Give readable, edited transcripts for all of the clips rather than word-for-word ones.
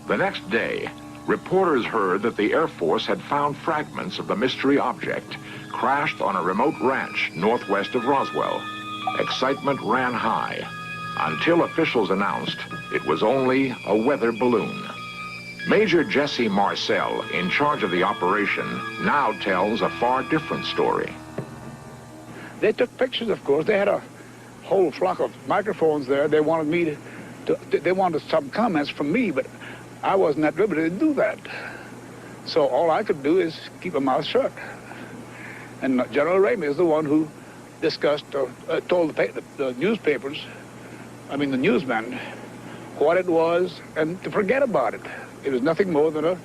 The next day, reporters heard that the Air Force had found fragments of the mystery object crashed on a remote ranch northwest of Roswell. Excitement ran high until officials announced it was only a weather balloon. Major Jesse Marcel, in charge of the operation, now tells a far different story. They took pictures, of course. They had a whole flock of microphones there. They wanted me they wanted some comments from me, but I wasn't at liberty to do that. So all I could do is keep my mouth shut. And General Ramey is the one who discussed, told the newspapers, the newsmen, what it was and to forget about it. It was nothing more than a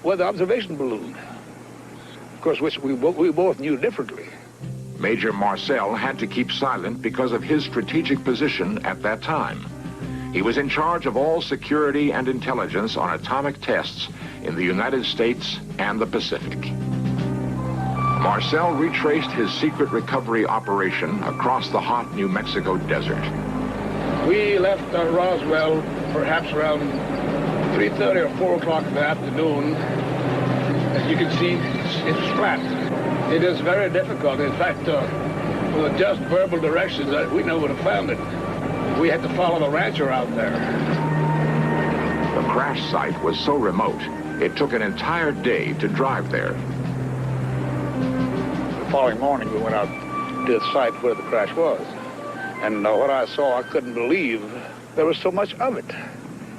weather observation balloon, of course, which we both knew differently. Major Marcel had to keep silent because of his strategic position at that time. He was in charge of all security and intelligence on atomic tests in the United States and the Pacific. Marcel retraced his secret recovery operation across the hot New Mexico desert. We left Roswell perhaps around 3:30 or 4 o'clock in the afternoon. As you can see, it's flat. It is very difficult. In fact, with just verbal directions, we never would have found it. We had to follow the rancher out there. The crash site was so remote, it took an entire day to drive there. The following morning, we went out to the site where the crash was. And what I saw, I couldn't believe there was so much of it.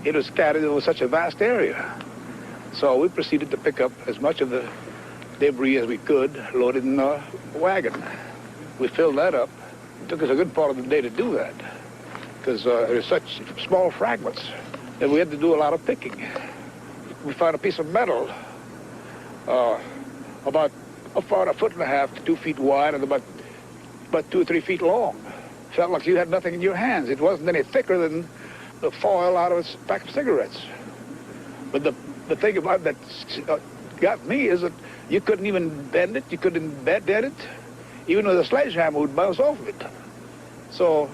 It was scattered over such a vast area. So we proceeded to pick up as much of the debris as we could, loaded in a wagon. We filled that up. It took us a good part of the day to do that, because there were such small fragments that we had to do a lot of picking. We found a piece of metal about a 1.5 to 2 feet wide and about 2 or 3 feet long. Felt like you had nothing in your hands. It wasn't any thicker than the foil out of a pack of cigarettes. But the thing about that got me is that you couldn't even bend it, you couldn't dead it. Even with a sledgehammer would bounce off of it. So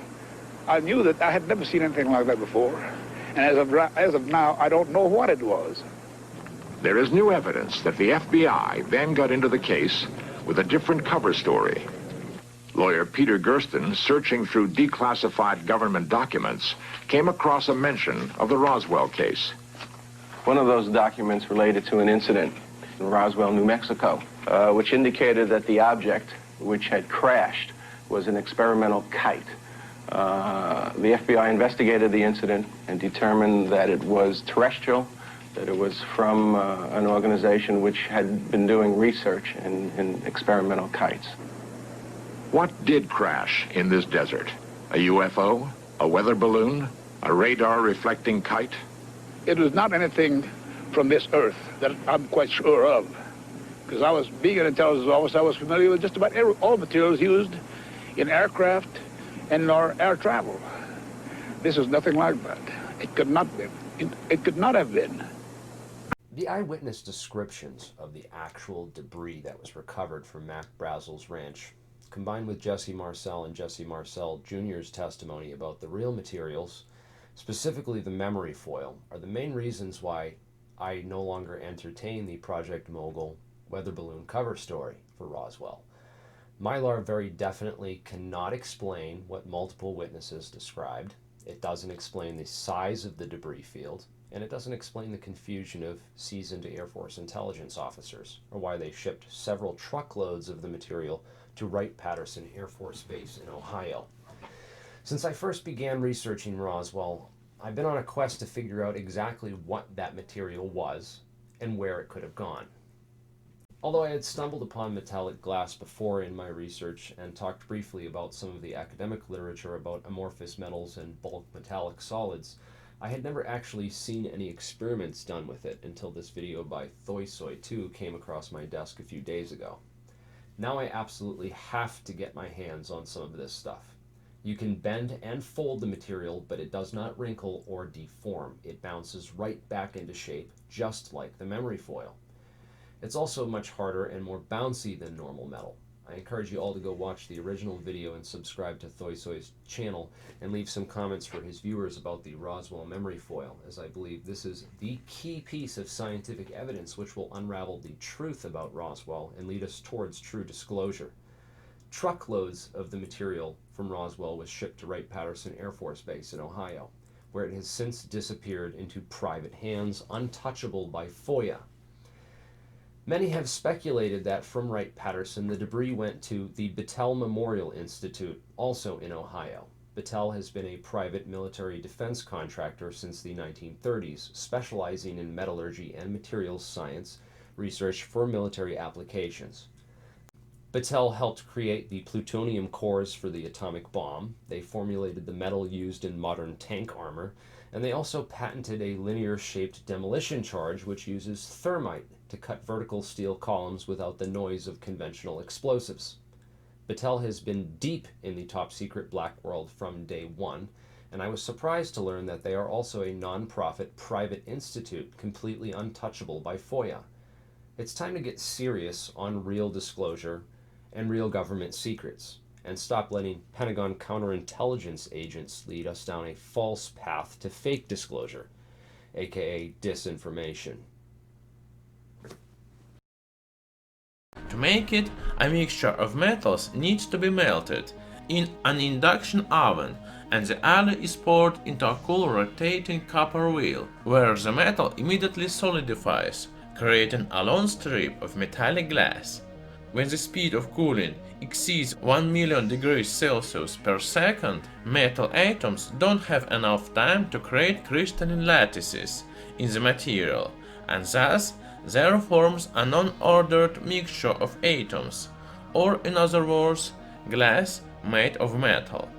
I knew that I had never seen anything like that before. And as of now, I don't know what it was. There is new evidence that the FBI then got into the case with a different cover story. Lawyer Peter Gersten, searching through declassified government documents, came across a mention of the Roswell case. One of those documents related to an incident in Roswell, New Mexico, which indicated that the object which had crashed was an experimental kite. The FBI investigated the incident and determined that it was terrestrial, that it was from an organization which had been doing research in experimental kites. What did crash in this desert? A UFO? A weather balloon? A radar-reflecting kite? It was not anything from this earth that I'm quite sure of, because being an intelligence officer, I was familiar with just about all materials used in aircraft and in our air travel. This is nothing like that. It could not be. It could not have been. The eyewitness descriptions of the actual debris that was recovered from Mac Brazel's ranch, combined with Jesse Marcel and Jesse Marcel Jr.'s testimony about the real materials, specifically the memory foil, are the main reasons why I no longer entertain the Project Mogul weather balloon cover story for Roswell. Mylar very definitely cannot explain what multiple witnesses described. It doesn't explain the size of the debris field, and it doesn't explain the confusion of seasoned Air Force intelligence officers, or why they shipped several truckloads of the material to Wright-Patterson Air Force Base in Ohio. Since I first began researching Roswell, I've been on a quest to figure out exactly what that material was and where it could have gone. Although I had stumbled upon metallic glass before in my research and talked briefly about some of the academic literature about amorphous metals and bulk metallic solids, I had never actually seen any experiments done with it until this video by Thoisoy2 came across my desk a few days ago. Now I absolutely have to get my hands on some of this stuff. You can bend and fold the material, but it does not wrinkle or deform. It bounces right back into shape, just like the memory foil. It's also much harder and more bouncy than normal metal. I encourage you all to go watch the original video and subscribe to Thoisoy's channel and leave some comments for his viewers about the Roswell memory foil, as I believe this is the key piece of scientific evidence which will unravel the truth about Roswell and lead us towards true disclosure. Truckloads of the material from Roswell was shipped to Wright-Patterson Air Force Base in Ohio, where it has since disappeared into private hands, untouchable by FOIA. Many have speculated that from Wright-Patterson, the debris went to the Battelle Memorial Institute, also in Ohio. Battelle has been a private military defense contractor since the 1930s, specializing in metallurgy and materials science research for military applications. Battelle helped create the plutonium cores for the atomic bomb. They formulated the metal used in modern tank armor, and they also patented a linear-shaped demolition charge which uses thermite to cut vertical steel columns without the noise of conventional explosives. Battelle has been deep in the top-secret black world from day one, and I was surprised to learn that they are also a non-profit private institute completely untouchable by FOIA. It's time to get serious on real disclosure and real government secrets, and stop letting Pentagon counterintelligence agents lead us down a false path to fake disclosure, aka disinformation. To make it, a mixture of metals needs to be melted in an induction oven, and the alloy is poured into a cool rotating copper wheel, where the metal immediately solidifies, creating a long strip of metallic glass. When the speed of cooling exceeds 1 million degrees Celsius per second, metal atoms don't have enough time to create crystalline lattices in the material, and thus there forms a non-ordered mixture of atoms, or in other words, glass made of metal.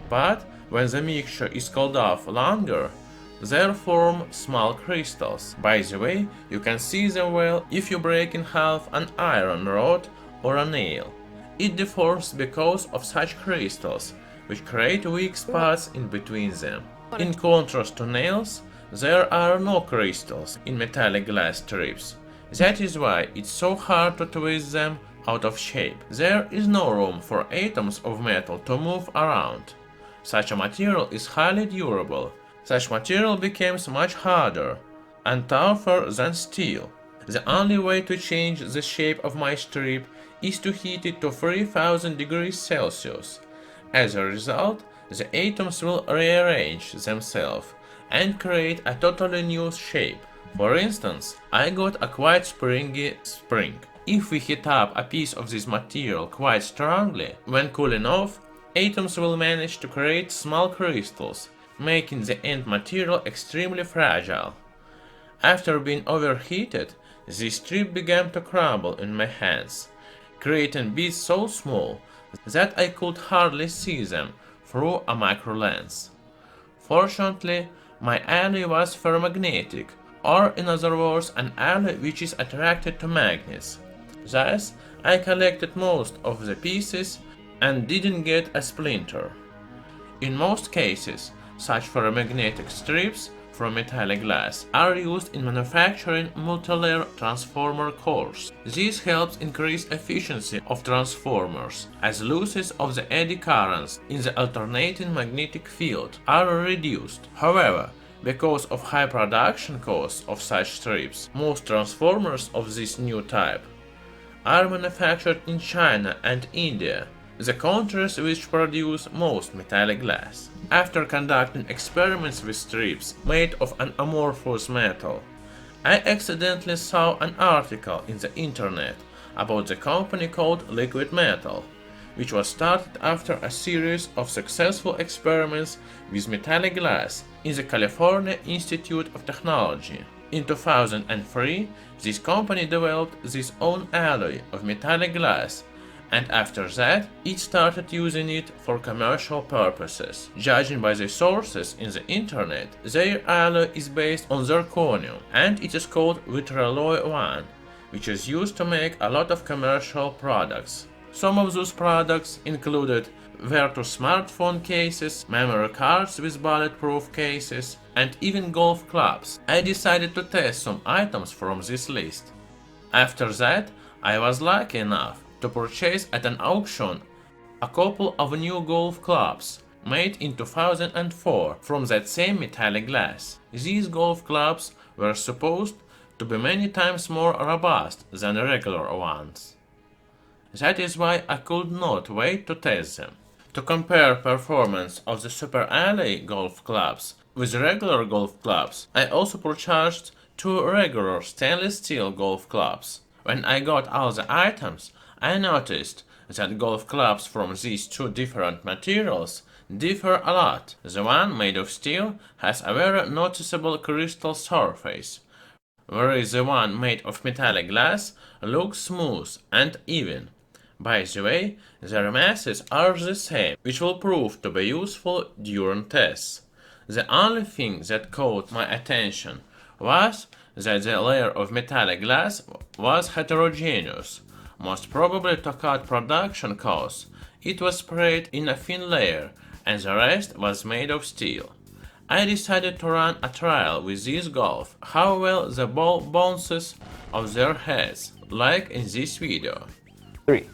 But when the mixture is cooled off longer, there form small crystals. By the way, you can see them well if you break in half an iron rod or a nail. It deforms because of such crystals, which create weak spots in between them. In contrast to nails, there are no crystals in metallic glass strips. That is why it's so hard to twist them out of shape. There is no room for atoms of metal to move around. Such a material is highly durable. Such material becomes much harder and tougher than steel. The only way to change the shape of my strip is to heat it to 3000 degrees Celsius. As a result, the atoms will rearrange themselves and create a totally new shape. For instance, I got a quite springy spring. If we heat up a piece of this material quite strongly, when cooling off, atoms will manage to create small crystals, making the end material extremely fragile. After being overheated, the strip began to crumble in my hands, creating bits so small that I could hardly see them through a micro lens. Fortunately, my alloy was ferromagnetic, or in other words, an alloy which is attracted to magnets. Thus, I collected most of the pieces and didn't get a splinter. In most cases, such ferromagnetic strips from metallic glass are used in manufacturing multi-layer transformer cores. This helps increase efficiency of transformers, as losses of the eddy currents in the alternating magnetic field are reduced. However, because of high production costs of such strips, most transformers of this new type are manufactured in China and India, the countries which produce most metallic glass. After conducting experiments with strips made of an amorphous metal, I accidentally saw an article in the internet about the company called Liquid Metal, which was started after a series of successful experiments with metallic glass in the California Institute of Technology. In 2003, this company developed its own alloy of metallic glass, and after that, it started using it for commercial purposes. Judging by the sources in the internet, their alloy is based on zirconium, and it is called Vitralloy 1, which is used to make a lot of commercial products. Some of those products included Vertu smartphone cases, memory cards with bulletproof cases, and even golf clubs. I decided to test some items from this list. After that, I was lucky enough to purchase at an auction a couple of new golf clubs made in 2004 from that same metallic glass. These golf clubs were supposed to be many times more robust than regular ones. That is why I could not wait to test them. To compare performance of the Super LA golf clubs with regular golf clubs, I also purchased 2 regular stainless steel golf clubs. When I got all the items, I noticed that golf clubs from these 2 different materials differ a lot. The one made of steel has a very noticeable crystal surface, whereas the one made of metallic glass looks smooth and even. By the way, their masses are the same, which will prove to be useful during tests. The only thing that caught my attention was that the layer of metallic glass was heterogeneous. Most probably to cut production costs, it was sprayed in a thin layer and the rest was made of steel. I decided to run a trial with these golf, how well the ball bounces off their heads, like in this video. 3.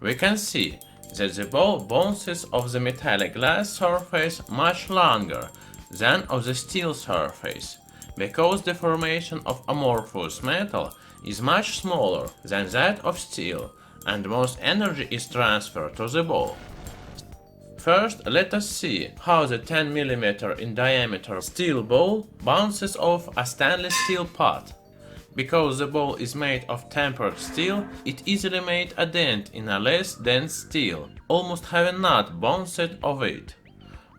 We can see that the ball bounces off the metallic glass surface much longer than of the steel surface, because the formation of amorphous metal is much smaller than that of steel, and most energy is transferred to the ball. First, let us see how the 10 mm in diameter steel ball bounces off a stainless steel pot. Because the ball is made of tempered steel, it easily made a dent in a less dense steel, almost having not bounced off it.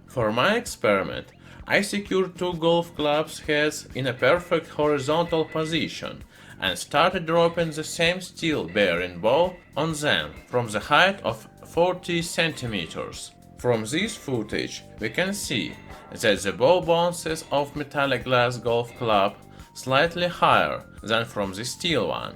For my experiment, I secured 2 golf clubs heads in a perfect horizontal position and started dropping the same steel bearing ball on them from the height of 40 centimeters. From this footage, we can see that the ball bounces off metallic glass golf club slightly higher than from the steel one,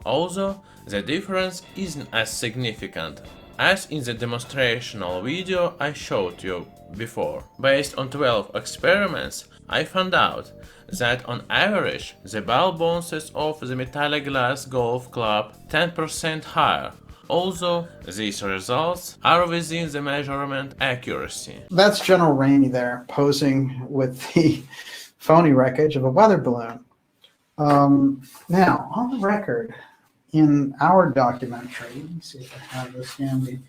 although the difference isn't as significant as in the demonstrational video I showed you before. Based on 12 experiments, I found out that on average the ball bounces off the metallic glass golf club 10% higher, although these results are within the measurement accuracy. That's General Rainey there, posing with the phony wreckage of a weather balloon. Now, on the record, in our documentary, let me see if I have this handy,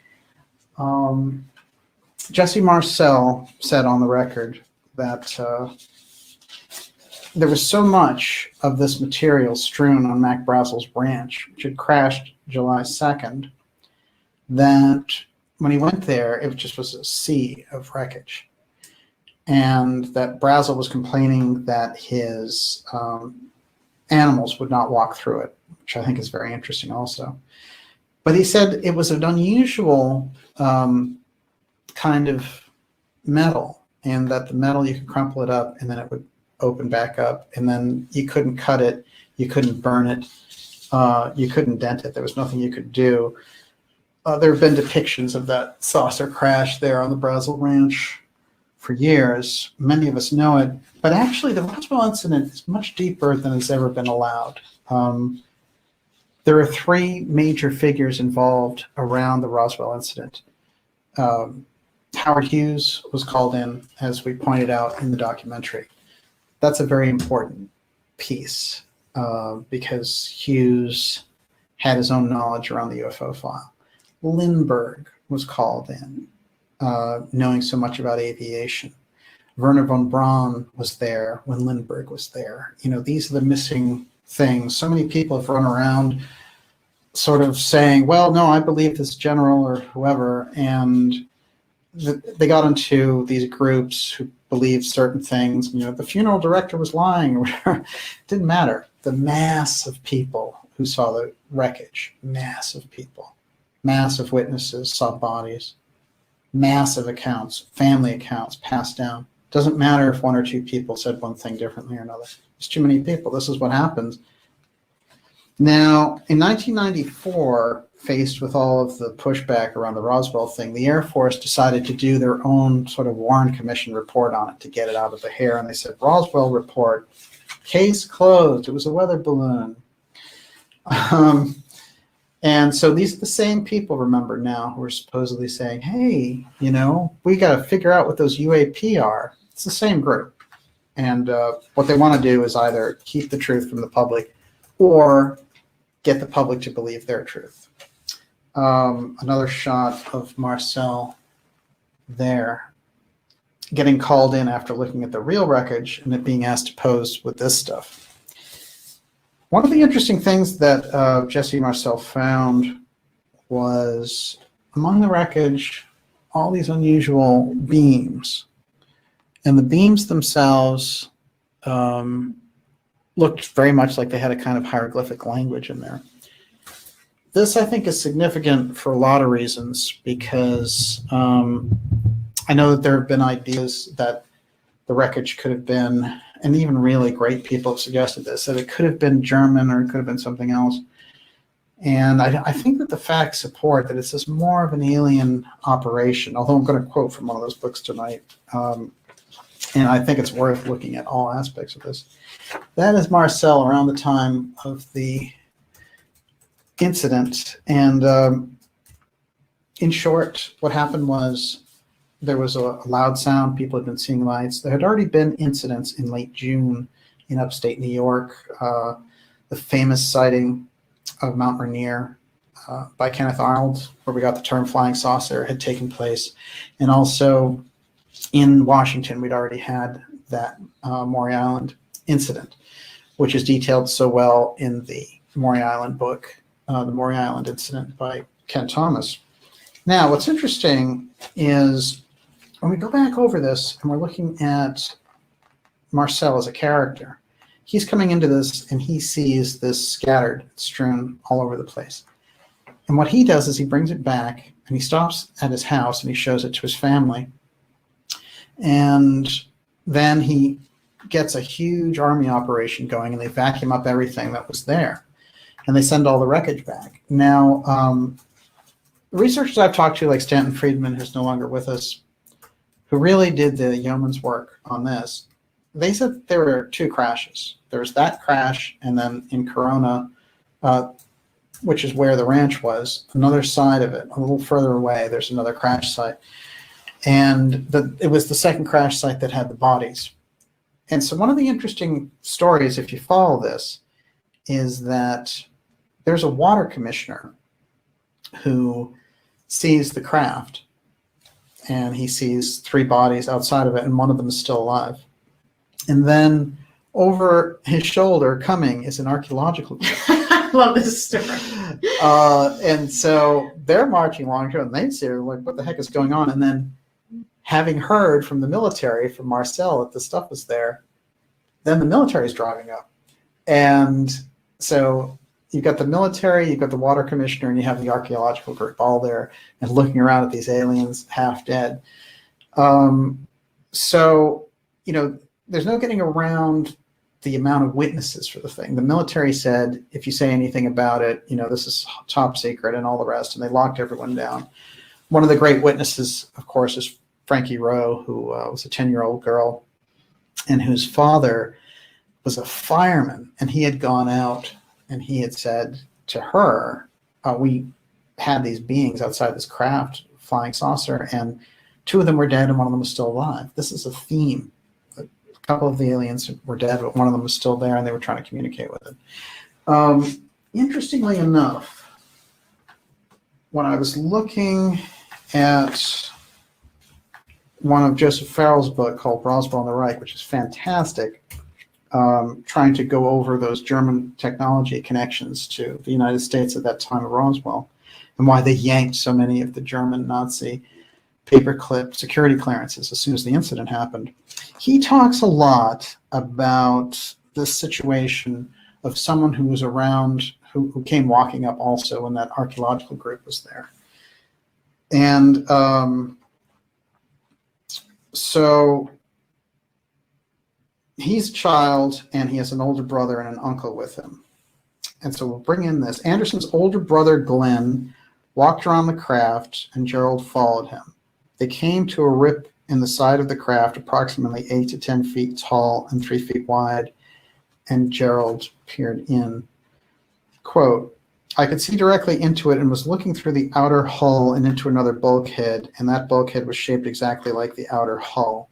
Jesse Marcel said on the record that there was so much of this material strewn on Mac Brazel's ranch, which had crashed July 2nd, that when he went there, it just was a sea of wreckage. And that Brazel was complaining that his animals would not walk through it, which I think is very interesting also. But he said it was an unusual kind of metal, and that the metal, you could crumple it up and then it would open back up, and then you couldn't cut it, you couldn't burn it, you couldn't dent it, there was nothing you could do. There have been depictions of that saucer crash there on the Brazel Ranch for years. Many of us know it, but actually the Roswell incident is much deeper than has ever been allowed. There are 3 major figures involved around the Roswell incident. Howard Hughes was called in, as we pointed out in the documentary. That's a very important piece because Hughes had his own knowledge around the UFO file. Lindbergh was called in, knowing so much about aviation. Werner von Braun was there when Lindbergh was there. You know, these are the missing things. So many people have run around sort of saying, well, no, I believe this general or whoever, and they got into these groups who believed certain things. You know, the funeral director was lying or whatever. It didn't matter. The mass of people who saw the wreckage, massive people, massive witnesses saw bodies, massive accounts, family accounts passed down. Doesn't matter if 1 or 2 people said one thing differently or another. There's too many people. This is what happens. Now, in 1994, faced with all of the pushback around the Roswell thing, the Air Force decided to do their own sort of Warren Commission report on it to get it out of the hair. And they said, Roswell report, case closed. It was a weather balloon. And so these are the same people, remember now, who are supposedly saying, hey, you know, we got to figure out what those UAP are. It's the same group. And what they want to do is either keep the truth from the public or get the public to believe their truth. Another shot of Marcel there getting called in after looking at the real wreckage and it being asked to pose with this stuff. One of the interesting things that Jesse Marcel found was among the wreckage, all these unusual beams. And the beams themselves looked very much like they had a kind of hieroglyphic language in there. This, I think, is significant for a lot of reasons because I know that there have been ideas that the wreckage could have been, and even really great people have suggested this, that it could have been German or it could have been something else. And I think that the facts support that it's just more of an alien operation, although I'm going to quote from one of those books tonight. And I think it's worth looking at all aspects of this. That is Marcel around the time of the incident. And in short, what happened was there was a loud sound. People had been seeing lights. There had already been incidents in late June in upstate New York. The famous sighting of Mount Rainier by Kenneth Arnold, where we got the term flying saucer, had taken place. And also in Washington, we'd already had that Maury Island incident, which is detailed so well in the Maury Island book, The Maury Island Incident by Ken Thomas. Now, what's interesting is when we go back over this and we're looking at Marcel as a character, he's coming into this and he sees this scattered, strewn all over the place. And what he does is he brings it back and he stops at his house and he shows it to his family. And then he gets a huge army operation going and they vacuum up everything that was there. And they send all the wreckage back. Now, the researchers I've talked to, like Stanton Friedman, who's no longer with us, who really did the yeoman's work on this, they said there were two crashes. There was that crash, and then in Corona, which is where the ranch was, another side of it, a little further away, there's another crash site. And it was the second crash site that had the bodies. And so one of the interesting stories, if you follow this, is that there's a water commissioner who sees the craft, and he sees three bodies outside of it, and one of them is still alive. And then over his shoulder coming is an archaeological group. I love this story. And so they're marching along here, and they see her like, what the heck is going on? And then having heard from the military, from Marcel, that the stuff was there, then the military is driving up. And so you've got the military, you've got the water commissioner, and you have the archaeological group all there and looking around at these aliens half dead. So, you know, there's no getting around the amount of witnesses for the thing. The military said, if you say anything about it, you know, this is top secret and all the rest, and they locked everyone down. One of the great witnesses, of course, is Frankie Rowe, who was a 10-year-old girl and whose father was a fireman, and he had gone out and he had said to her, we had these beings outside this craft, flying saucer, and two of them were dead and one of them was still alive. This is a theme. A couple of the aliens were dead, but one of them was still there and they were trying to communicate with it. Interestingly enough, when I was looking at one of Joseph Farrell's book called Roswell and the Reich, which is fantastic, trying to go over those German technology connections to the United States at that time of Roswell, and why they yanked so many of the German Nazi paperclip security clearances as soon as the incident happened. He talks a lot about this situation of someone who was around, who came walking up also when that archaeological group was there. And so he's a child, and he has an older brother and an uncle with him. And so we'll bring in this. Anderson's older brother, Glenn, walked around the craft, and Gerald followed him. They came to a rip in the side of the craft, approximately 8 to 10 feet tall and 3 feet wide, and Gerald peered in. Quote, I could see directly into it and was looking through the outer hull and into another bulkhead, and that bulkhead was shaped exactly like the outer hull.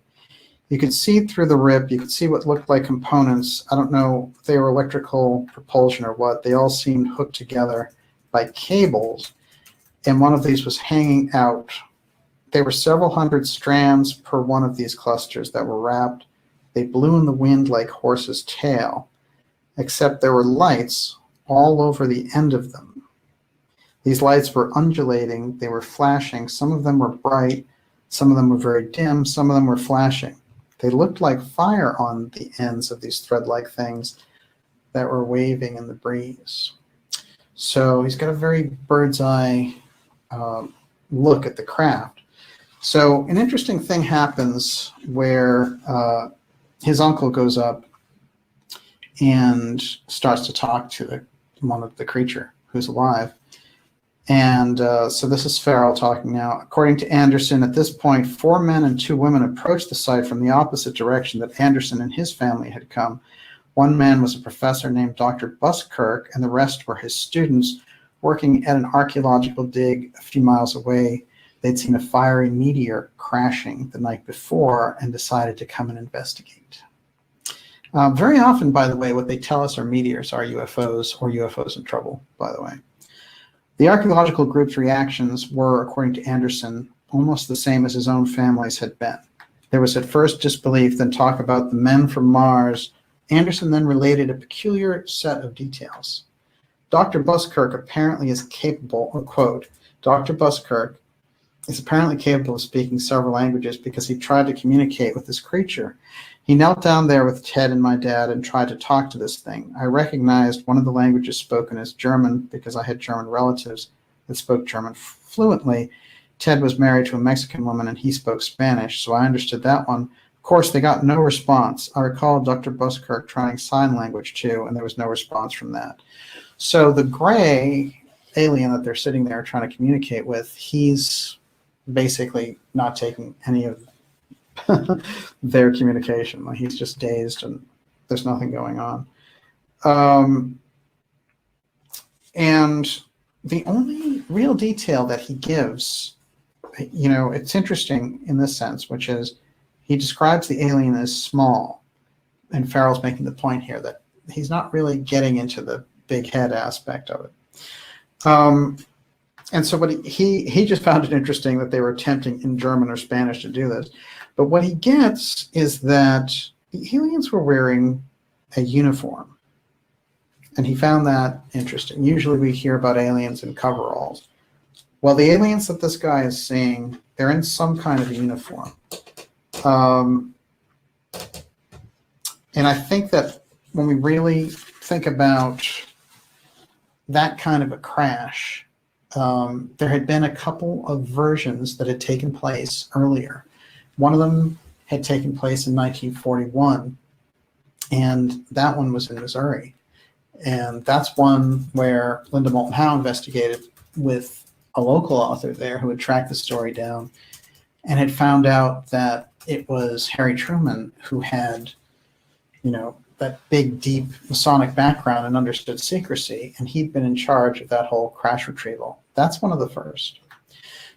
You could see through the rip. You could see what looked like components. I don't know if they were electrical propulsion or what. They all seemed hooked together by cables, and one of these was hanging out. There were several hundred strands per one of these clusters that were wrapped. They blew in the wind like horse's tail, except there were lights all over the end of them. These lights were undulating. They were flashing. Some of them were bright. Some of them were very dim. Some of them were flashing. They looked like fire on the ends of these thread-like things that were waving in the breeze. So he's got a very bird's eye look at the craft. So an interesting thing happens where his uncle goes up and starts to talk to the creature who's alive. And so this is Farrell talking now. According to Anderson, at this point, 4 men and 2 women approached the site from the opposite direction that Anderson and his family had come. One man was a professor named Dr. Buskirk, and the rest were his students working at an archaeological dig a few miles away. They'd seen a fiery meteor crashing the night before and decided to come and investigate. Very often, by the way, what they tell us are meteors are UFOs, or UFOs in trouble, by the way. The archaeological group's reactions were, according to Anderson, almost the same as his own family's had been. There was at first disbelief, then talk about the men from Mars. Anderson then related a peculiar set of details. Dr. Buskirk apparently is capable, quote, Dr. Buskirk is apparently capable of speaking several languages because he tried to communicate with this creature. He knelt down there with Ted and my dad and tried to talk to this thing. I recognized one of the languages spoken as German because I had German relatives that spoke German fluently. Ted was married to a Mexican woman and he spoke Spanish, so I understood that one. Of course, they got no response. I recall Dr. Buskirk trying sign language too, and there was no response from that. So the gray alien that they're sitting there trying to communicate with, he's basically not taking any of their communication. Like, he's just dazed and there's nothing going on. And the only real detail that he gives, you know, it's interesting in this sense, which is he describes the alien as small. And Farrell's making the point here that he's not really getting into the big head aspect of it. And so what he just found it interesting that they were attempting in German or Spanish to do this. But what he gets is that the aliens were wearing a uniform. And he found that interesting. Usually we hear about aliens in coveralls. Well, the aliens that this guy is seeing, they're in some kind of a uniform. And I think that when we really think about that kind of a crash, there had been a couple of versions that had taken place earlier. One of them had taken place in 1941, and that one was in Missouri. And that's one where Linda Moulton Howe investigated with a local author there who had tracked the story down and had found out that it was Harry Truman who had, you know, that big, deep Masonic background and understood secrecy, and he'd been in charge of that whole crash retrieval. That's one of the first.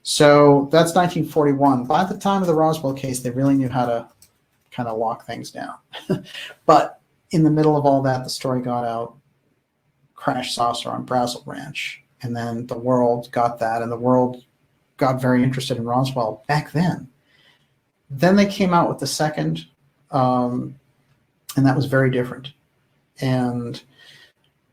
So that's 1941. By the time of the Roswell case, they really knew how to kind of lock things down. But in the middle of all that, the story got out, crash saucer on Brazel Ranch, and then the world got that, and the world got very interested in Roswell back then. Then they came out with the second, and that was very different. And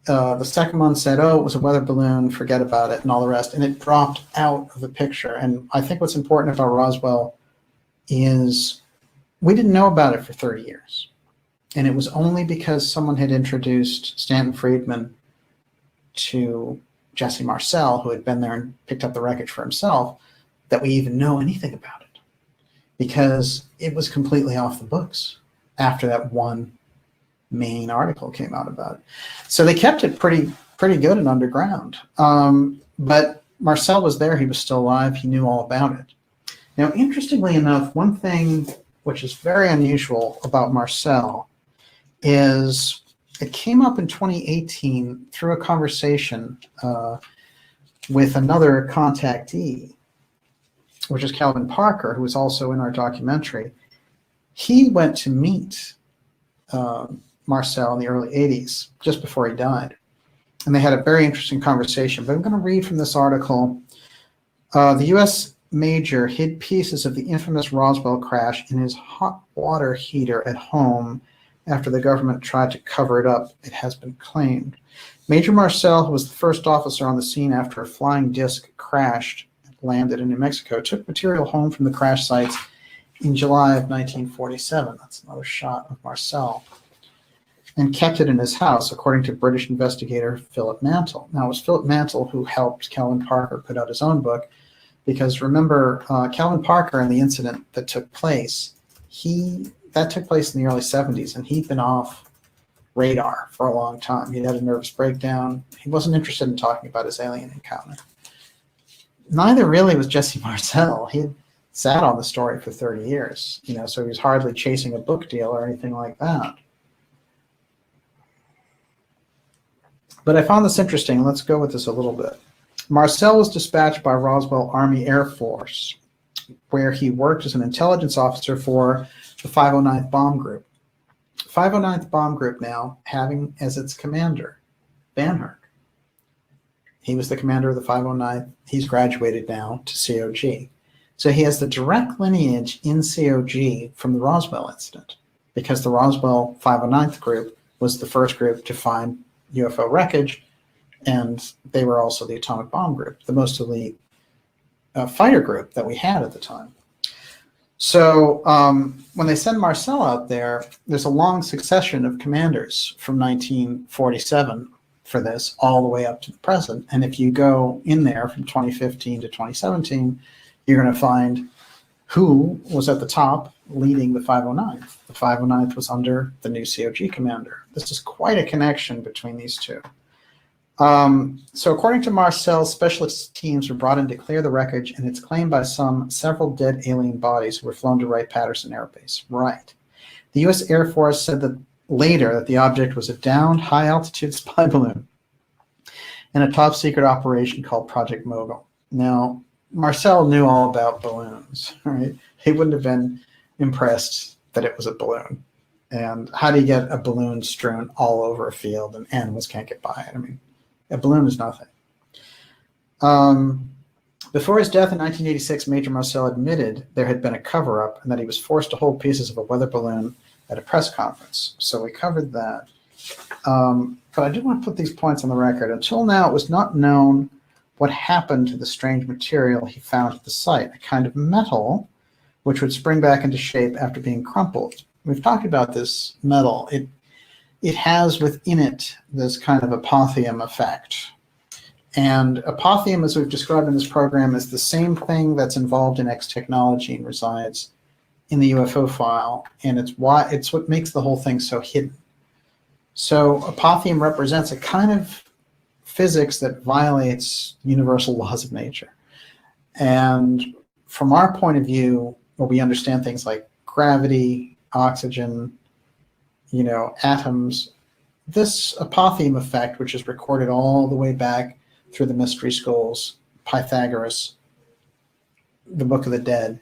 the second one said, oh, it was a weather balloon, forget about it, and all the rest. And it dropped out of the picture. And I think what's important about Roswell is we didn't know about it for 30 years. And it was only because someone had introduced Stanton Friedman to Jesse Marcel, who had been there and picked up the wreckage for himself, that we even know anything about it. Because it was completely off the books after that one main article came out about it. So they kept it pretty pretty good and underground. But Marcel was there. He was still alive. He knew all about it. Now, interestingly enough, one thing which is very unusual about Marcel is it came up in 2018 through a conversation with another contactee, which is Calvin Parker, who was also in our documentary. He went to meet Marcel in the early 80s, just before he died. And they had a very interesting conversation. But I'm going to read from this article. The U.S. Major hid pieces of the infamous Roswell crash in his hot water heater at home after the government tried to cover it up, it has been claimed. Major Marcel, who was the first officer on the scene after a flying disc crashed and landed in New Mexico, took material home from the crash sites in July of 1947. That's another shot of Marcel. And kept it in his house, according to British investigator Philip Mantle. Now, it was Philip Mantle who helped Calvin Parker put out his own book, because remember, Calvin Parker and the incident that took place, that took place in the early 70s, and he'd been off radar for a long time. He'd had a nervous breakdown. He wasn't interested in talking about his alien encounter. Neither really was Jesse Marcel. He had sat on the story for 30 years, so he was hardly chasing a book deal or anything like that. But I found this interesting. Let's go with this a little bit. Marcel was dispatched by Roswell Army Air Force, where he worked as an intelligence officer for the 509th Bomb Group. 509th Bomb Group now having as its commander Van Herk. He was the commander of the 509th. He's graduated now to COG. So he has the direct lineage in COG from the Roswell incident, because the Roswell 509th group was the first group to find UFO wreckage, and they were also the atomic bomb group, the most elite fighter group that we had at the time. So when they send Marcel out there, there's a long succession of commanders from 1947 for this all the way up to the present. And if you go in there from 2015 to 2017, you're going to find who was at the top leading the 509th. The 509th was under the new COG commander. This is quite a connection between these two. So according to Marcel, specialist teams were brought in to clear the wreckage, and it's claimed by some several dead alien bodies who were flown to Wright-Patterson Air Base. Right. The U.S. Air Force said that later that the object was a downed high-altitude spy balloon in a top-secret operation called Project Mogul. Now, Marcel knew all about balloons, right? He wouldn't have been impressed that it was a balloon. And how do you get a balloon strewn all over a field and animals can't get by it? I mean, a balloon is nothing. Before his death in 1986, Major Marcel admitted there had been a cover-up and that he was forced to hold pieces of a weather balloon at a press conference. So we covered that. But I do want to put these points on the record. Until now, it was not known what happened to the strange material he found at the site, a kind of metal which would spring back into shape after being crumpled. We've talked about this metal. It has within it this kind of apotheum effect. And apotheum, as we've described in this program, is the same thing that's involved in X technology and resides in the UFO file, and it's what makes the whole thing so hidden. So apotheum represents a kind of physics that violates universal laws of nature. And from our point of view, where we understand things like gravity, oxygen, atoms, this apotheum effect, which is recorded all the way back through the mystery schools, Pythagoras, the Book of the Dead,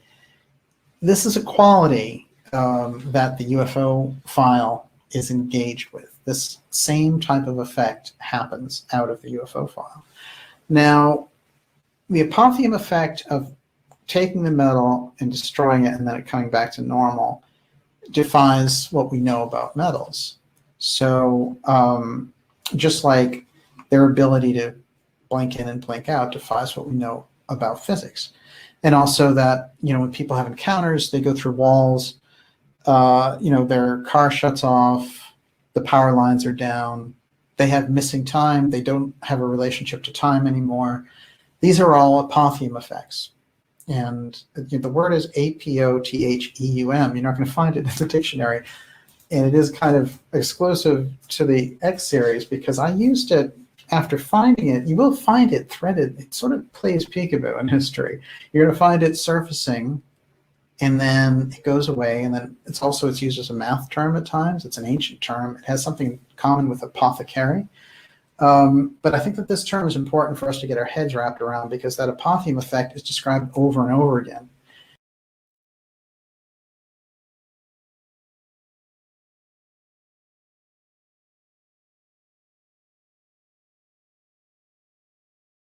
this is a quality that the UFO file is engaged with. This same type of effect happens out of the UFO file. Now, the apotheum effect of taking the metal and destroying it and then it coming back to normal defies what we know about metals. So just like their ability to blink in and blink out defies what we know about physics. And also that, when people have encounters, they go through walls, their car shuts off, the power lines are down, they have missing time, they don't have a relationship to time anymore. These are all apotheum effects. And the word is apotheum. You're not going to find it in the dictionary. And it is kind of exclusive to the X series because I used it after finding it, you will find it threaded. It sort of plays peekaboo in history. You're going to find it surfacing, and then it goes away, and then it's used as a math term at times. It's an ancient term. It has something in common with apothecary. But I think that this term is important for us to get our heads wrapped around, because that apotheme effect is described over and over again.